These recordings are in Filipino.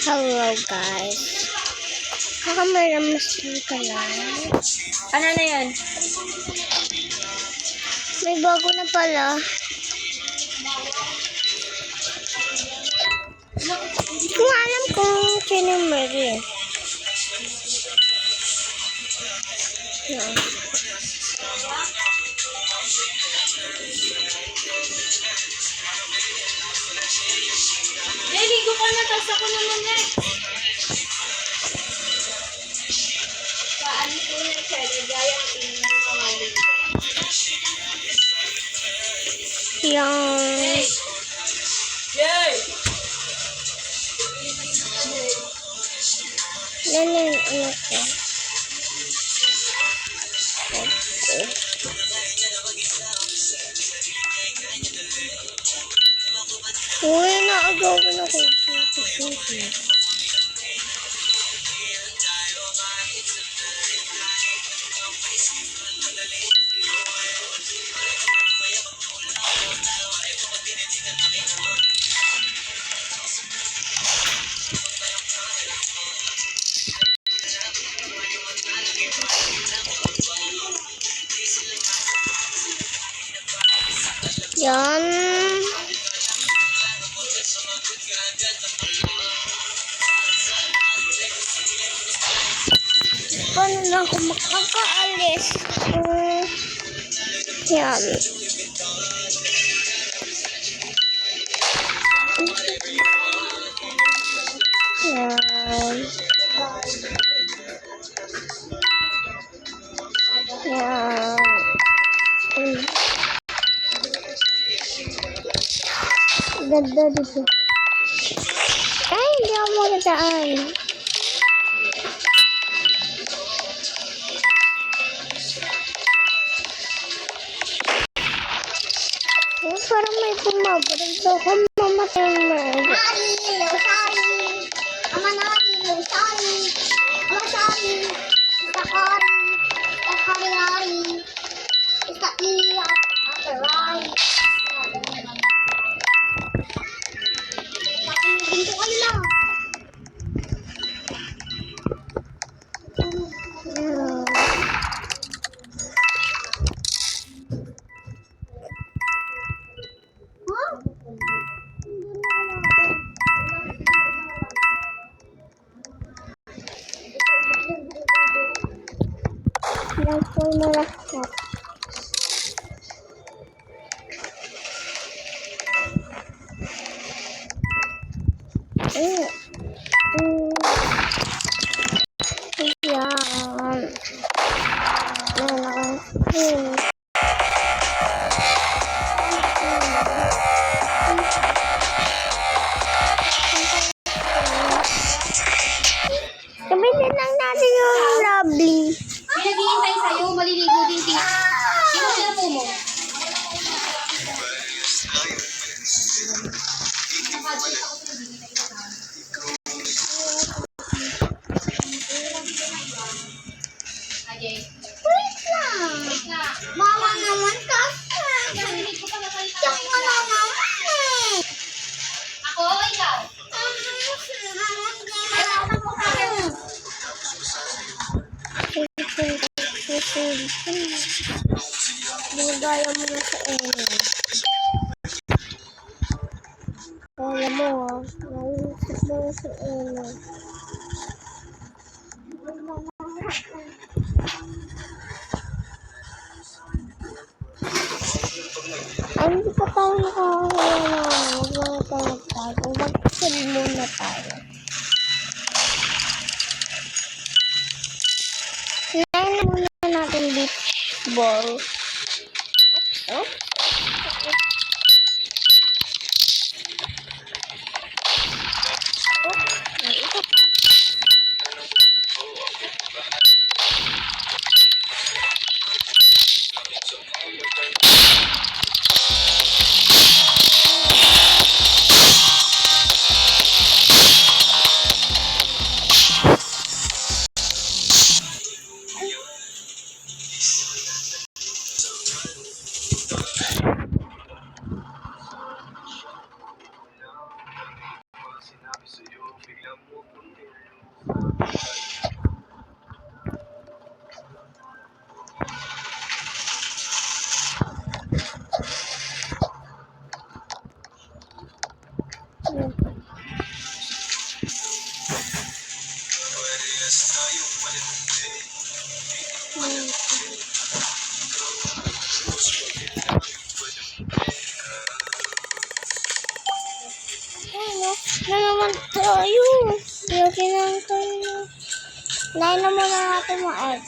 Hello guys. Kakamaramastan ka lang. Ano na yun? May bago na pala. Hindi ko alam kung sino yung Mary. Ligo ka na, tas ako naman eh. Paano ko na siya, nagaya ang tingin ng mga ligo. Yung... Yay! Lalan, ano ko? Uy, naagawan ako. Yan. Paano lang ako makakaalis? Yan. Yan. Yan. Ganda dito. Ay, hindi ako magandaan. Parang may bumabarang so kung mamatay mo. Sorry. Ama natin, sorry. Ama sorry. Isa kari. Isa kari-kari. Isa iyak. Ate-rai. Pinto ka nila. Yang full merasak. Yan. Gamitin lang natin yung lovely. Pinaghihintay sa'yo, maliligo din din. Sino sila po mo? Wait lang. Mama naman kasi. Yung wala naman eh. Ako o ikaw? Binigaya mo na sa eno. Kaya mo naiisip mo na sa eno. Ay, hindi pa tayo nakakaya na. Huwag lang tayo tayo. Mag-send muna tayo. Kinain muna natin beach ball. Oh. Ano? Na naman tayo. Lagi lang tayo. Lain naman na natin mga egg.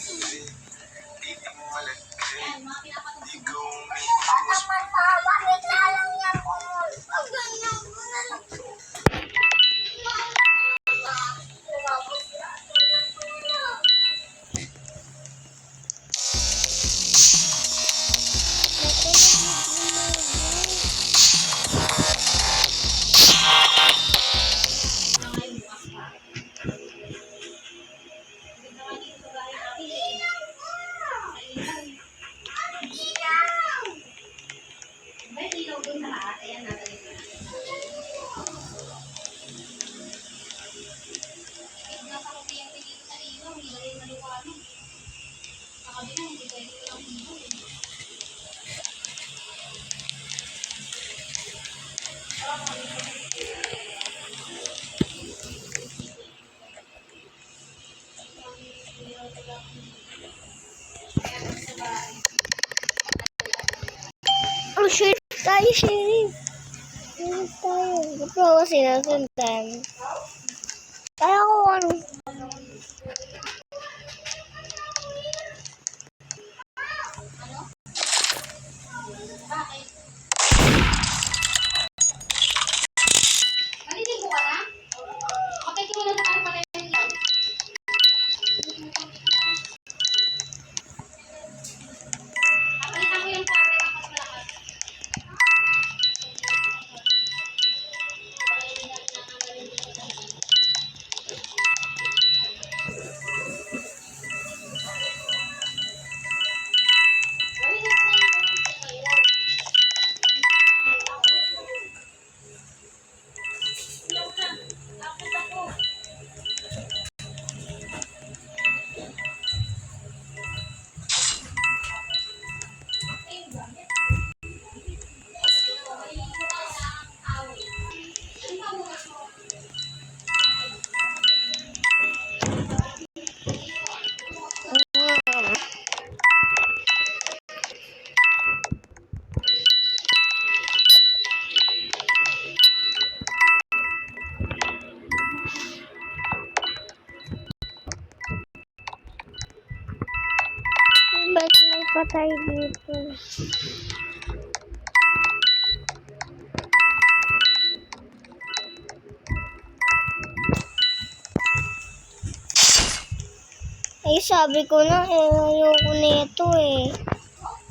May ilaw dun sa lahat. Ayan, natin. Nasa kasi yung pinito sa ilaw, hindi na rin maliwanag. Sa kabila, hindi pwede ko lang ilaw. Oh, shit tayo, sheriff. Sheriff tayo. Ba't mo ako sinasundan? Kaya ko ano. Bakit? Maliligo ka na? Kapit ko na sa pala yung ilaw. Kapalitan ko yung cover ng mas malakas. Ba't may patay dito? Ay, sabi ko na, ayoko nito eh.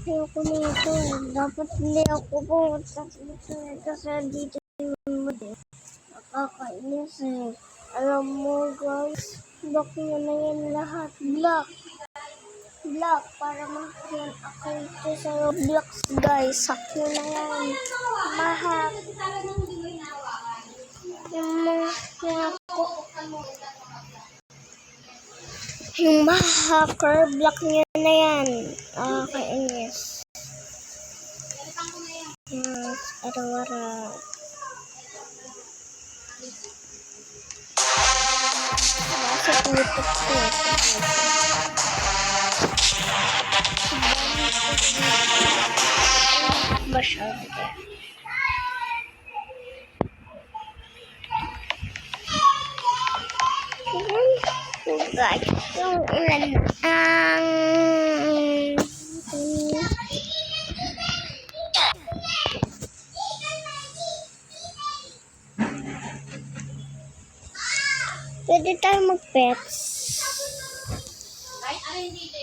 Ayoko nito eh. Dapat hindi ako pumunta dito eh. Kasi dito yung mood eh. Nakakainis eh. Alam mo guys, block nyo na yan lahat. Block. Block. Para makikin ako ito sa Roblox guys. Hack nyo na yan. Mahak. Yung mga yung hacker, block niya na yan. Kainis. Yes, araw-araw. Nasa tutok ko. Masyado. Guys, yung ulan pwede tayo mag-pets. Ay, ano yung DJ?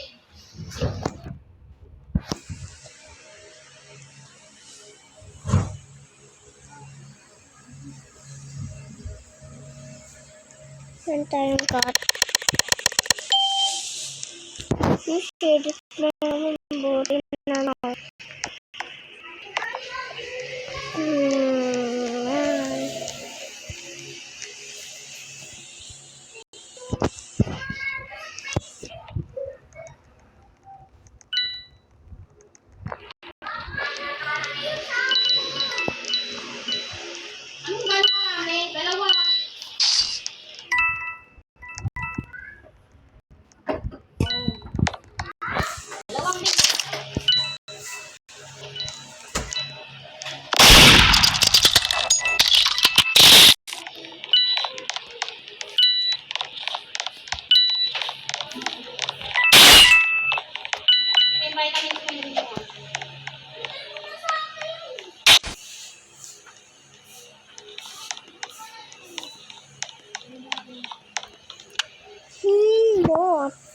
Meron tayong cat. Yung sheriff na naman, buti na naman.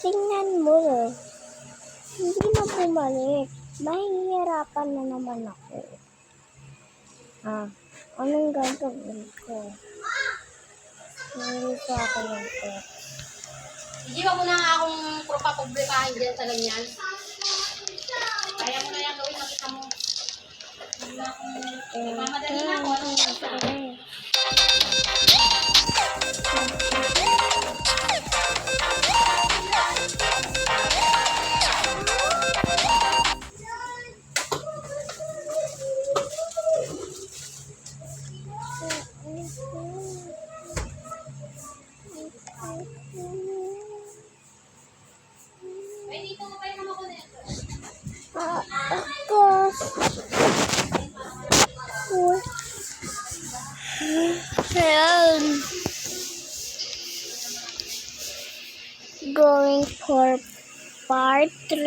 Tingnan mo. Hindi na bumalik. Mahihirapan na naman ako. Anong gagawin ko? Hindi ko ako ng pet. Hindi ba mo na akong papublikahin dyan sa ganyan? Kaya mo na yan gawin, makita mo. Hindi na akong... Nagmamadali na ako. Anong gagawin? Ay, dito mo kayo naman ko na ito. Ako. Ayan. Going for part 3.